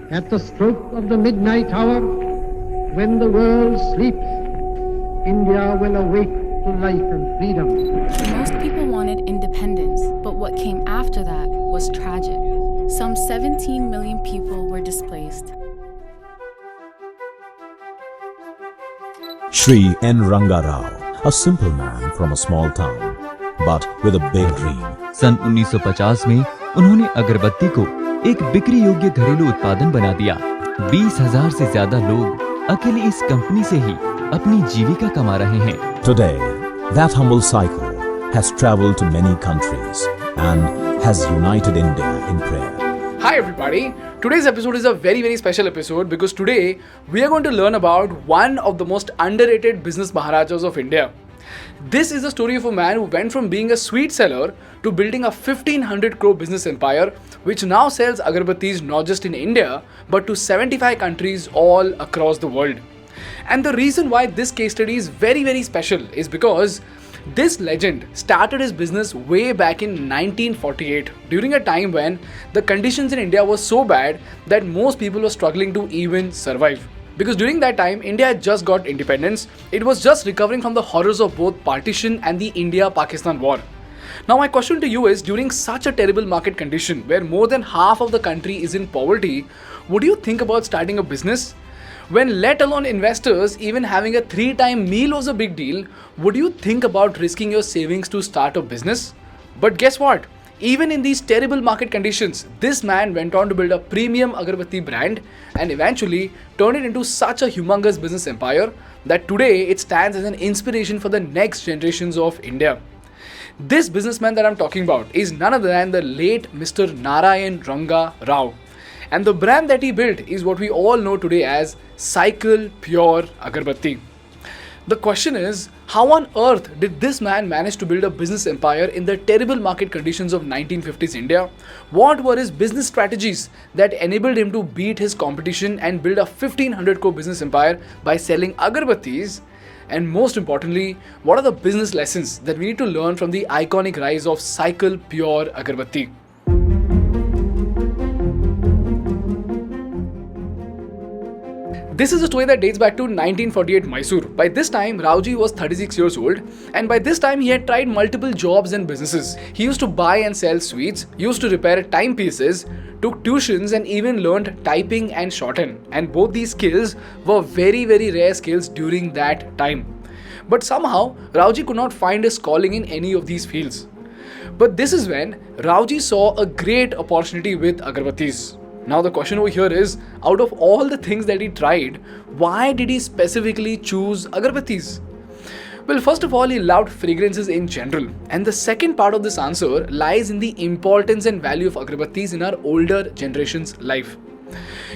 At the stroke of the midnight hour, when the world sleeps, India will awake to life and freedom. Most people wanted independence, but what came after that was tragic. Some 17 million people were displaced. Shri N. Ranga Rao, a simple man from a small town, but with a big dream. सन 1950 में उन्होंने अगरबत्ती को एक बिक्री योग्य घरेलू उत्पादन बना दिया। 20,000 से ज्यादा लोग अकेले इस कंपनी से ही अपनी जीविका कमा रहे हैं। Today, that humble cycle has traveled to many countries and has united India in prayer. Hi everybody, today's episode is a very special episode because today we are going to learn about one of the most underrated business maharajas of India. This is the story of a man who went from being a sweet seller to building a 1500 crore business empire which now sells agarbattis not just in India but to 75 countries all across the world. And the reason why this case study is very special is because this legend started his business way back in 1948 during a time when the conditions in India were so bad that most people were struggling to even survive. Because during that time, India had just got independence. It was just recovering from the horrors of both partition and the India-Pakistan war. Now my question to you is, during such a terrible market condition where more than half of the country is in poverty, would you think about starting a business? When let alone investors, even having a 3-time meal was a big deal, would you think about risking your savings to start a business? But guess what? Even in these terrible market conditions, this man went on to build a premium agarbatti brand and eventually turned it into such a humongous business empire that today it stands as an inspiration for the next generations of India. This businessman that I'm talking about is none other than the late Mr. Narayan Ranga Rao. And the brand that he built is what we all know today as Cycle Pure Agarbatti. The question is, how on earth did this man manage to build a business empire in the terrible market conditions of 1950s India? What were his business strategies that enabled him to beat his competition and build a 1500 crore business empire by selling agarbattis? And most importantly, what are the business lessons that we need to learn from the iconic rise of Cycle Pure Agarbatti? This is a story that dates back to 1948 Mysore. By this time, Raoji was 36 years old, and by this time he had tried multiple jobs and businesses. He used to buy and sell sweets, used to repair timepieces, took tuitions and even learned typing and shorthand. And both these skills were very rare skills during that time. But somehow, Raoji could not find his calling in any of these fields. But this is when Raoji saw a great opportunity with agarbattis. Now the question over here is, out of all the things that he tried, why did he specifically choose agarbattis? Well, first of all, he loved fragrances in general. And the second part of this answer lies in the importance and value of agarbattis in our older generation's life.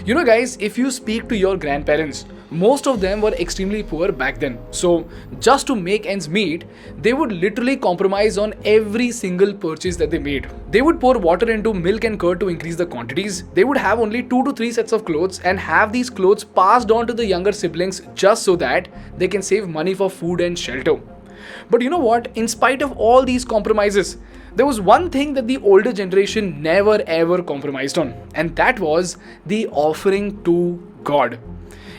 You know guys, if you speak to your grandparents, most of them were extremely poor back then. So just to make ends meet, they would literally compromise on every single purchase that they made. They would pour water into milk and curd to increase the quantities. They would have only 2 to 3 sets of clothes and have these clothes passed on to the younger siblings just so that they can save money for food and shelter. But you know what? In spite of all these compromises, there was one thing that the older generation never ever compromised on, and that was the offering to God.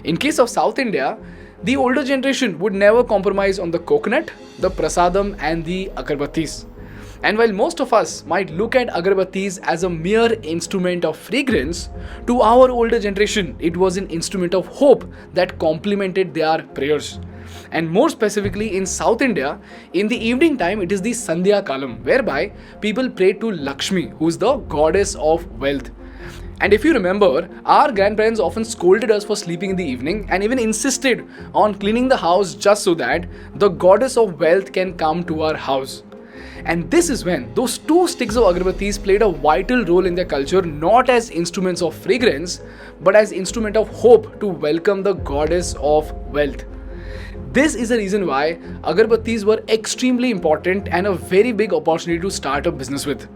In case of South India, the older generation would never compromise on the coconut, the prasadam and the agarbattis. And while most of us might look at agarbattis as a mere instrument of fragrance, to our older generation, it was an instrument of hope that complemented their prayers. And more specifically in South India, in the evening time, it is the Sandhya Kalam, whereby people pray to Lakshmi, who is the goddess of wealth. And if you remember, our grandparents often scolded us for sleeping in the evening and even insisted on cleaning the house just so that the goddess of wealth can come to our house. And this is when those 2 sticks of agarbattis played a vital role in their culture, not as instruments of fragrance, but as instrument of hope to welcome the goddess of wealth. This is the reason why agarbattis were extremely important and a very big opportunity to start a business with.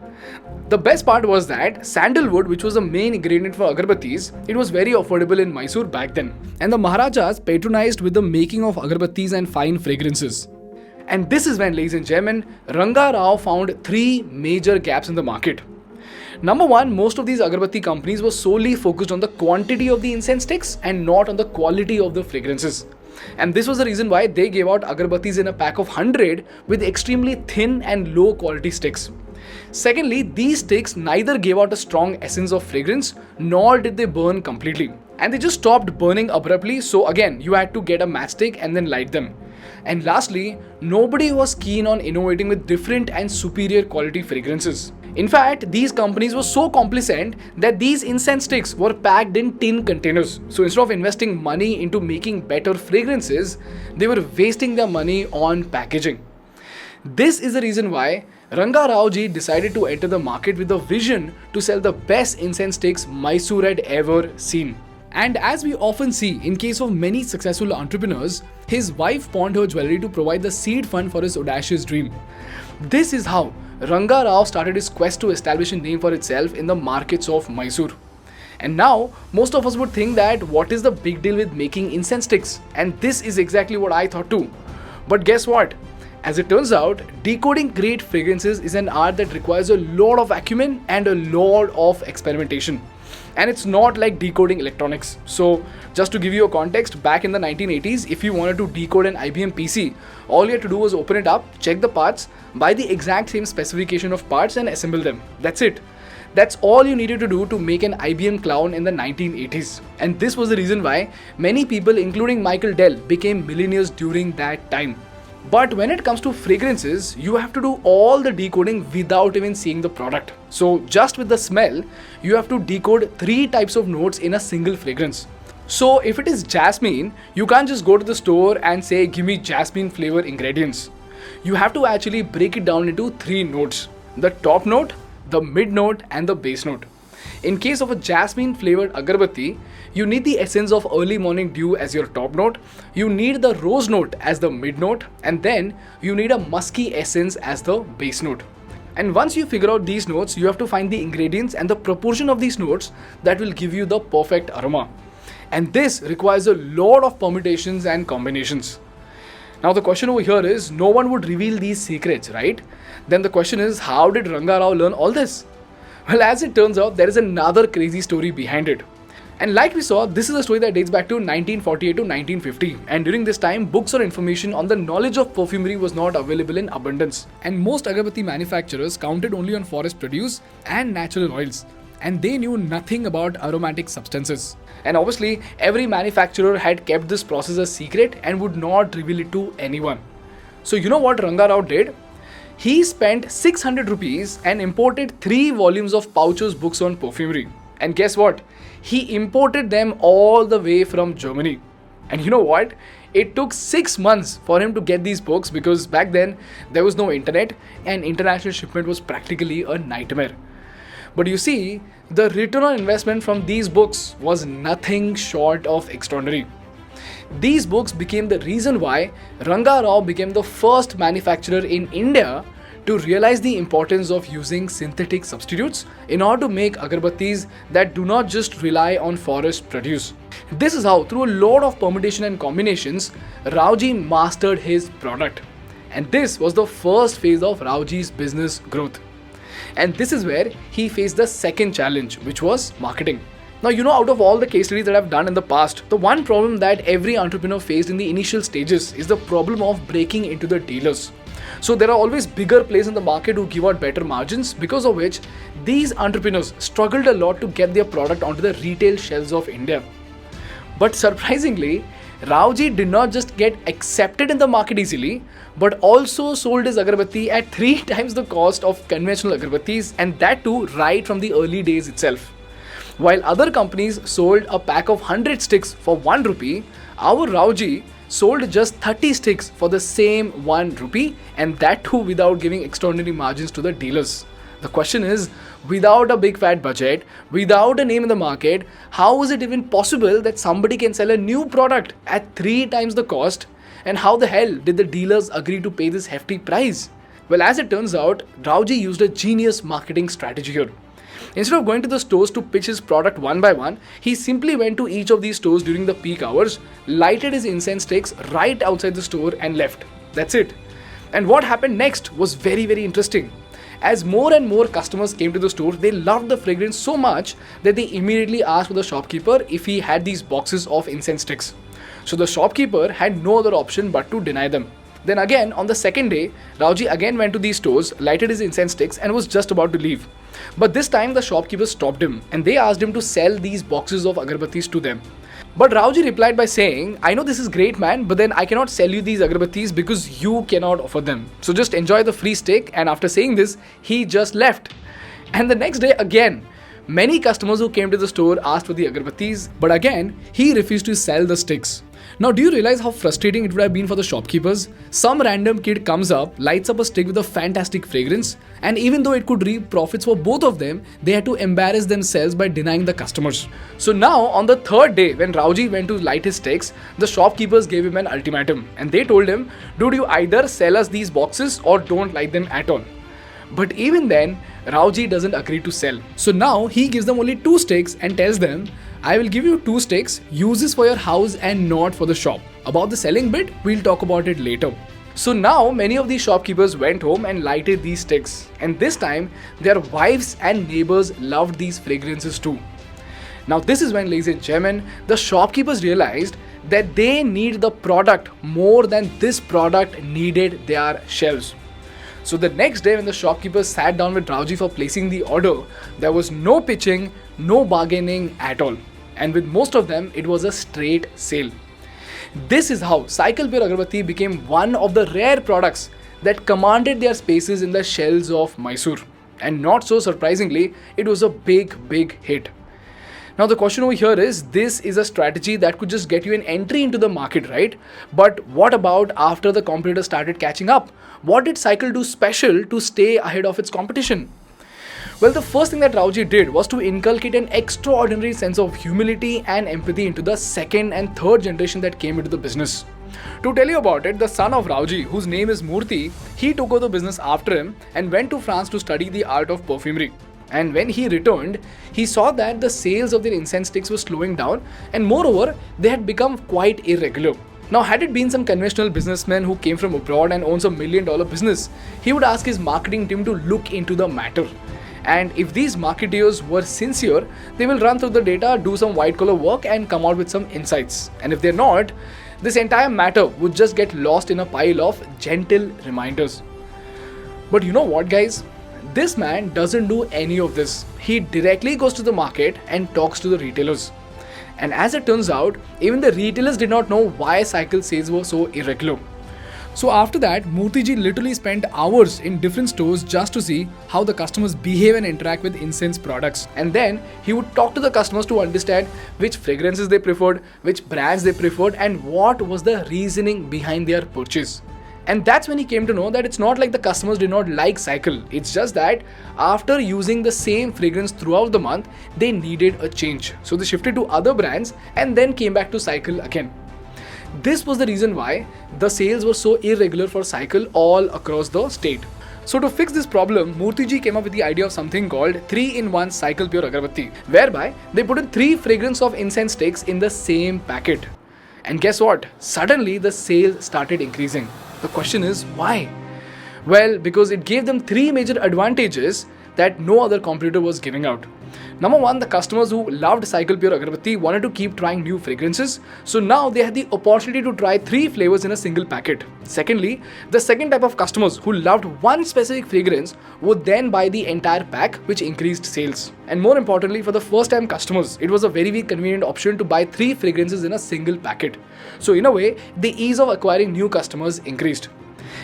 The best part was that sandalwood, which was the main ingredient for agarbattis, it was very affordable in Mysore back then. And the Maharajas patronized with the making of agarbattis and fine fragrances. And this is when, ladies and gentlemen, Ranga Rao found 3 major gaps in the market. Number one, most of these agarbatti companies were solely focused on the quantity of the incense sticks and not on the quality of the fragrances. And this was the reason why they gave out agarbattis in a pack of 100 with extremely thin and low quality sticks. Secondly, these sticks neither gave out a strong essence of fragrance nor did they burn completely. And they just stopped burning abruptly, so again, you had to get a matchstick and then light them. And lastly, nobody was keen on innovating with different and superior quality fragrances. In fact, these companies were so complacent that these incense sticks were packed in tin containers. So instead of investing money into making better fragrances, they were wasting their money on packaging. This is the reason why Ranga Raoji decided to enter the market with a vision to sell the best incense sticks Mysore had ever seen. And as we often see in case of many successful entrepreneurs, his wife pawned her jewelry to provide the seed fund for his audacious dream. This is how Ranga Rao started his quest to establish a name for itself in the markets of Mysore. And now, most of us would think that what is the big deal with making incense sticks? And this is exactly what I thought too. But guess what? As it turns out, decoding great fragrances is an art that requires a lot of acumen and a lot of experimentation. And it's not like decoding electronics. So, just to give you a context, back in the 1980s, if you wanted to decode an IBM PC, all you had to do was open it up, check the parts, buy the exact same specification of parts and assemble them. That's it. That's all you needed to do to make an IBM clone in the 1980s. And this was the reason why many people, including Michael Dell, became millionaires during that time. But when it comes to fragrances, you have to do all the decoding without even seeing the product. So just with the smell, you have to decode 3 types of notes in a single fragrance. So if it is jasmine, you can't just go to the store and say, give me jasmine flavor ingredients. You have to actually break it down into 3 notes: the top note, the mid note and the base note. In case of a jasmine flavored agarbatti, you need the essence of early morning dew as your top note, you need the rose note as the mid note, and then you need a musky essence as the base note. And once you figure out these notes, you have to find the ingredients and the proportion of these notes that will give you the perfect aroma. And this requires a lot of permutations and combinations. Now the question over here is, no one would reveal these secrets, right? Then the question is, how did Ranga Rao learn all this? Well, as it turns out, there is another crazy story behind it. And like we saw, this is a story that dates back to 1948 to 1950. And during this time, books or information on the knowledge of perfumery was not available in abundance. And most agarbatti manufacturers counted only on forest produce and natural oils. And they knew nothing about aromatic substances. And obviously, every manufacturer had kept this process a secret and would not reveal it to anyone. So you know what Ranga Rao did? He spent 600 rupees and imported 3 volumes of Poucher's books on perfumery. And guess what? He imported them all the way from Germany. And you know what? It took 6 months for him to get these books because back then there was no internet and international shipment was practically a nightmare. But you see, the return on investment from these books was nothing short of extraordinary. These books became the reason why Ranga Rao became the first manufacturer in India to realize the importance of using synthetic substitutes in order to make agarbattis that do not just rely on forest produce. This is how, through a lot of permutation and combinations, Raoji mastered his product. And this was the first phase of Raoji's business growth. And this is where he faced the second challenge, which was marketing. Now, you know, out of all the case studies that I've done in the past, the one problem that every entrepreneur faced in the initial stages is the problem of breaking into the dealers. So there are always bigger players in the market who give out better margins, because of which these entrepreneurs struggled a lot to get their product onto the retail shelves of India. But surprisingly, Raoji did not just get accepted in the market easily, but also sold his agarbatti at 3 times the cost of conventional agarbattis, and that too right from the early days itself. While other companies sold a pack of 100 sticks for 1 rupee, our Raoji sold just 30 sticks for the same 1 rupee, and that too without giving extraordinary margins to the dealers. The question is, without a big fat budget, without a name in the market, how is it even possible that somebody can sell a new product at 3 times the cost? And how the hell did the dealers agree to pay this hefty price? Well, as it turns out, Raoji used a genius marketing strategy here. Instead of going to the stores to pitch his product one by one, he simply went to each of these stores during the peak hours, lighted his incense sticks right outside the store and left. That's it. And what happened next was very, very interesting. As more and more customers came to the store, they loved the fragrance so much that they immediately asked for the shopkeeper if he had these boxes of incense sticks. So the shopkeeper had no other option but to deny them. Then again, on the second day, Rauji again went to these stores, lighted his incense sticks and was just about to leave. But this time the shopkeeper stopped him and they asked him to sell these boxes of agarbattis to them. But Rauji replied by saying, I know this is great, man, but then I cannot sell you these agarbattis because you cannot offer them. So just enjoy the free stick. And after saying this, he just left. And the next day again, many customers who came to the store asked for the agarbattis, but again, he refused to sell the sticks. Now, do you realize how frustrating it would have been for the shopkeepers? Some random kid comes up, lights up a stick with a fantastic fragrance, and even though it could reap profits for both of them, they had to embarrass themselves by denying the customers. So now, on the third day, when Rauji went to light his sticks, the shopkeepers gave him an ultimatum, and they told him, dude, you either sell us these boxes or don't light them at all. But even then, Rauji doesn't agree to sell. So now he gives them only 2 sticks and tells them, I will give you 2 sticks, use this for your house and not for the shop. About the selling bit, we'll talk about it later. So now many of these shopkeepers went home and lighted these sticks. And this time, their wives and neighbors loved these fragrances too. Now this is when, ladies and gentlemen, the shopkeepers realized that they need the product more than this product needed their shelves. So the next day when the shopkeepers sat down with Rauji for placing the order, there was no pitching, no bargaining at all. And with most of them, it was a straight sale. This is how Cycle Pure Agarbatti became one of the rare products that commanded their spaces in the shelves of Mysore. And not so surprisingly, it was a big hit. Now the question over here is, this is a strategy that could just get you an entry into the market, right? But what about after the competitors started catching up? What did Cycle do special to stay ahead of its competition? Well, the first thing that Rauji did was to inculcate an extraordinary sense of humility and empathy into the second and third generation that came into the business. To tell you about it, the son of Rauji, whose name is Murthy, he took over the business after him and went to France to study the art of perfumery. And when he returned, he saw that the sales of their incense sticks were slowing down and moreover, they had become quite irregular. Now, had it been some conventional businessman who came from abroad and owns $1 million business, he would ask his marketing team to look into the matter. And if these marketeers were sincere, they will run through the data, do some white collar work and come out with some insights. And if they're not, this entire matter would just get lost in a pile of gentle reminders. But you know what, guys? This man doesn't do any of this. He directly goes to the market and talks to the retailers. And as it turns out, even the retailers did not know why Cycle sales were so irregular. So after that, Murthy literally spent hours in different stores just to see how the customers behave and interact with incense products. And then he would talk to the customers to understand which fragrances they preferred, which brands they preferred, and what was the reasoning behind their purchase. And that's when he came to know that it's not like the customers did not like Cycle. It's just that after using the same fragrance throughout the month, they needed a change. So they shifted to other brands and then came back to Cycle again. This was the reason why the sales were so irregular for Cycle all across the state. So to fix this problem, Murthy came up with the idea of something called 3-in-1 Cycle Pure Agarbatti, whereby they put in 3 fragrance of incense sticks in the same packet. And guess what? Suddenly the sales started increasing. The question is why? Well, because it gave them 3 major advantages that no other competitor was giving out. Number 1, the customers who loved Cycle Pure Agarbatti wanted to keep trying new fragrances, so now they had the opportunity to try 3 flavors in a single packet. Secondly, the second type of customers who loved one specific fragrance would then buy the entire pack, which increased sales. And more importantly, for the first time customers, it was a very convenient option to buy 3 fragrances in a single packet. So in a way, the ease of acquiring new customers increased.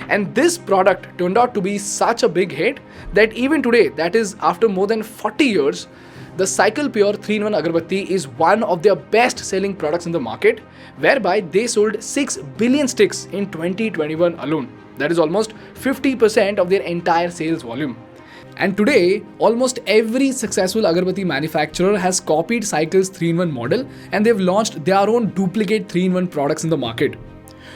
And this product turned out to be such a big hit that even today, that is after more than 40 years, the Cycle Pure 3-in-1 Agarbatti is one of their best selling products in the market, whereby they sold 6 billion sticks in 2021 alone. That is almost 50% of their entire sales volume. And today, almost every successful Agarbatti manufacturer has copied Cycle's 3-in-1 model and they've launched their own duplicate 3-in-1 products in the market.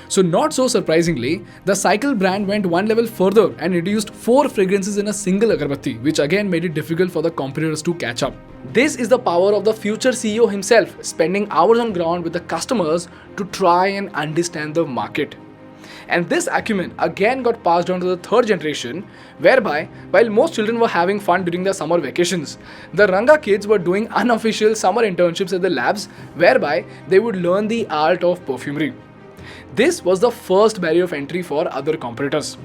So not so surprisingly, the Cycle brand went one level further and introduced 4 fragrances in a single Agarbatti, which again made it difficult for the competitors to catch up. This is the power of the future CEO himself, spending hours on ground with the customers to try and understand the market. And this acumen again got passed on to the third generation, whereby, while most children were having fun during their summer vacations, the Ranga kids were doing unofficial summer internships at the labs, whereby they would learn the art of perfumery. This was the first barrier of entry for other competitors.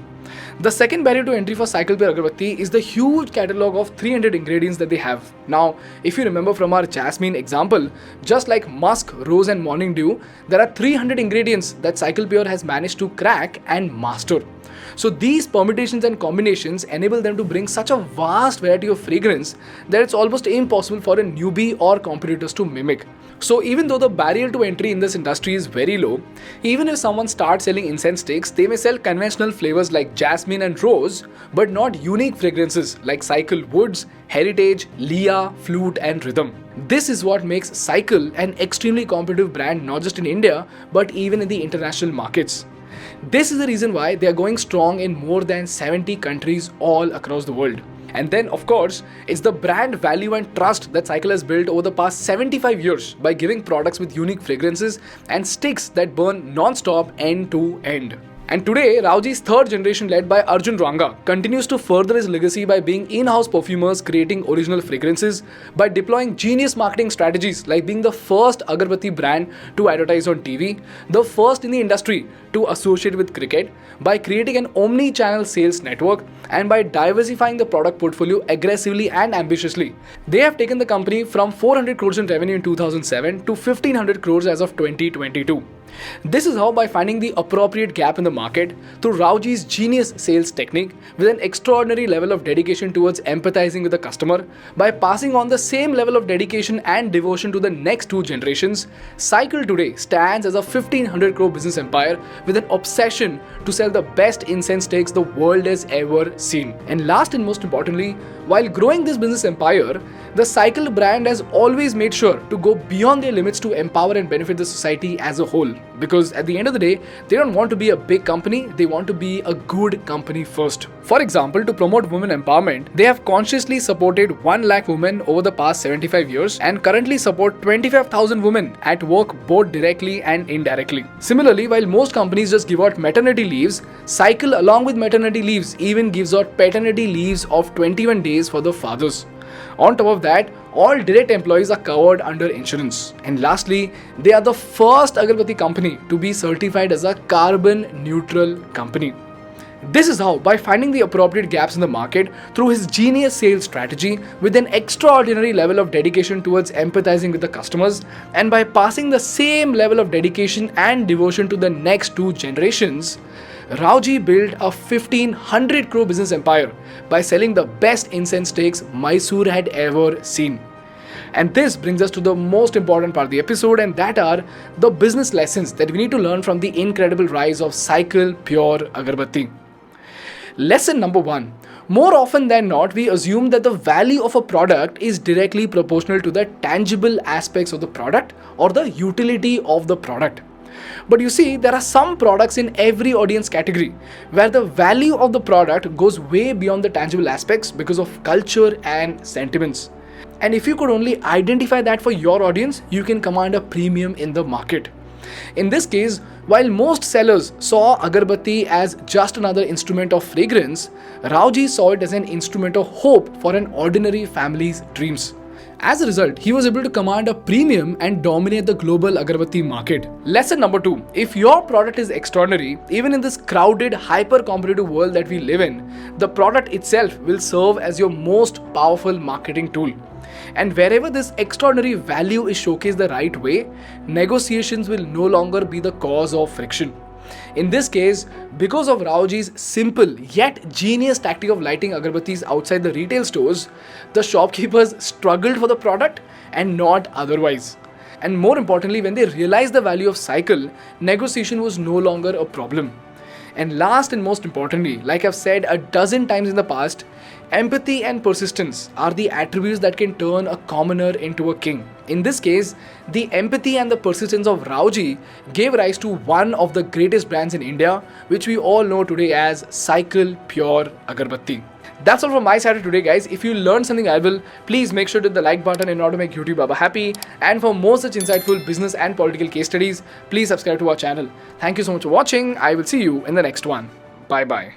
The second barrier to entry for Cycle Pure Agarbatti is the huge catalogue of 300 ingredients that they have. Now, if you remember from our jasmine example, just like musk, rose and morning dew, there are 300 ingredients that Cycle Pure has managed to crack and master. So these permutations and combinations enable them to bring such a vast variety of fragrance that it's almost impossible for a newbie or competitors to mimic. So even though the barrier to entry in this industry is very low, even if someone starts selling incense sticks, they may sell conventional flavors like jasmine and rose, but not unique fragrances like Cycle Woods, Heritage, Leah, Flute and Rhythm. This is what makes Cycle an extremely competitive brand not just in India, but even in the international markets. This is the reason why they are going strong in more than 70 countries all across the world. And then, of course, it's the brand value and trust that Cycle has built over the past 75 years by giving products with unique fragrances and sticks that burn non-stop end to end. And today, Rauji's third generation led by Arjun Ranga continues to further his legacy by being in-house perfumers creating original fragrances, by deploying genius marketing strategies like being the first Agarbatti brand to advertise on TV, the first in the industry to associate with cricket, by creating an omni-channel sales network, and by diversifying the product portfolio aggressively and ambitiously. They have taken the company from 400 crores in revenue in 2007 to 1500 crores as of 2022. This is how, by finding the appropriate gap in the market through Rauji's genius sales technique with an extraordinary level of dedication towards empathizing with the customer, by passing on the same level of dedication and devotion to the next two generations, Cycle today stands as a 1500 crore business empire with an obsession to sell the best incense sticks the world has ever seen. And last and most importantly, while growing this business empire, the Cycle brand has always made sure to go beyond their limits to empower and benefit the society as a whole. Because at the end of the day, they don't want to be a big company, they want to be a good company first. For example, to promote women empowerment, they have consciously supported 1 lakh women over the past 75 years and currently support 25,000 women at work both directly and indirectly. Similarly, while most companies just give out maternity leaves, Cycle along with maternity leaves even gives out paternity leaves of 21 days for the fathers. On top of that, all direct employees are covered under insurance. And lastly, they are the first Agarbatti company to be certified as a carbon neutral company. This is how, by finding the appropriate gaps in the market through his genius sales strategy with an extraordinary level of dedication towards empathizing with the customers, and by passing the same level of dedication and devotion to the next two generations, Rauji built a 1500 crore business empire by selling the best incense sticks Mysore had ever seen. And this brings us to the most important part of the episode, and that are the business lessons that we need to learn from the incredible rise of Cycle Pure Agarbatti. Lesson number 1. More often than not, we assume that the value of a product is directly proportional to the tangible aspects of the product or the utility of the product. But you see, there are some products in every audience category where the value of the product goes way beyond the tangible aspects because of culture and sentiments. And if you could only identify that for your audience, you can command a premium in the market. In this case, while most sellers saw Agarbatti as just another instrument of fragrance, Rauji saw it as an instrument of hope for an ordinary family's dreams. As a result, he was able to command a premium and dominate the global Agarbatti market. Lesson number 2. If your product is extraordinary, even in this crowded, hyper-competitive world that we live in, the product itself will serve as your most powerful marketing tool. And wherever this extraordinary value is showcased the right way, negotiations will no longer be the cause of friction. In this case, because of Rauji's simple yet genius tactic of lighting agarbattis outside the retail stores, the shopkeepers struggled for the product and not otherwise. And more importantly, when they realized the value of Cycle, negotiation was no longer a problem. And last and most importantly, like I've said a dozen times in the past, empathy and persistence are the attributes that can turn a commoner into a king. In this case, the empathy and the persistence of Rauji gave rise to one of the greatest brands in India, which we all know today as Cycle Pure Agarbatti. That's all from my side today, guys. If you learned something valuable, please make sure to hit the like button in order to make YouTube Baba happy. And for more such insightful business and political case studies, please subscribe to our channel. Thank you so much for watching. I will see you in the next one. Bye bye.